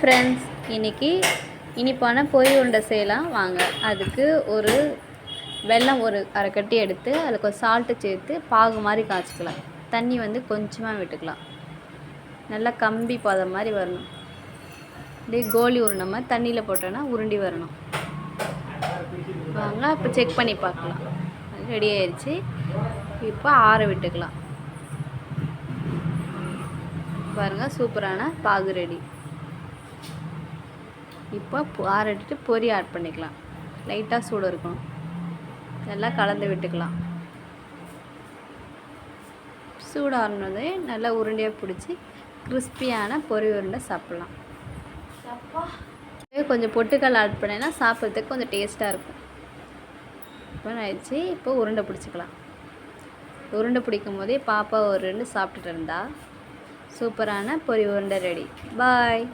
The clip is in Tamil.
ஃப்ரெண்ட்ஸ், இன்றைக்கி இனிப்பான பொரி உருண்டை செய்யலாம் வாங்க. அதுக்கு ஒரு வெல்லம் ஒரு அரை கட்டி எடுத்து அதில் கொஞ்சம் சால்ட்டு சேர்த்து பாகு மாதிரி காய்ச்சிக்கலாம். தண்ணி வந்து கொஞ்சமாக விட்டுக்கலாம். நல்லா கம்பி பதம் மாதிரி வரணும். அப்படியே கோலி உருண்டை மாதிரி தண்ணியில் போட்டோன்னா உருண்டி வரணும். வாங்க இப்போ செக் பண்ணி பார்க்கலாம். ரெடி ஆயிடுச்சு. இப்போ ஆற விட்டுக்கலாம். பாருங்கள், சூப்பரான பாகு ரெடி. இப்போ ஆறடிட்டு பொரி ஆட் பண்ணிக்கலாம். லைட்டாக சூடு இருக்கணும். நல்லா கலந்து விட்டுக்கலாம். சூடானதே நல்லா உருண்டையாக பிடிச்சி கிறிஸ்பியான பொரி உருண்டை சாப்பிட்லாம். கொஞ்சம் பொட்டுக்கல் ஆட் பண்ணினா சாப்பிட்றதுக்கு கொஞ்சம் டேஸ்ட்டாக இருக்கும். இப்போ ஆயிடுச்சு. இப்போ உருண்டை பிடிச்சிக்கலாம். உருண்டை பிடிக்கும் போதே பாப்பா ஒரு ரெண்டு சாப்பிட்டுட்டு இருந்தா சூப்பரான பொரி உருண்டை ரெடி. பாய்.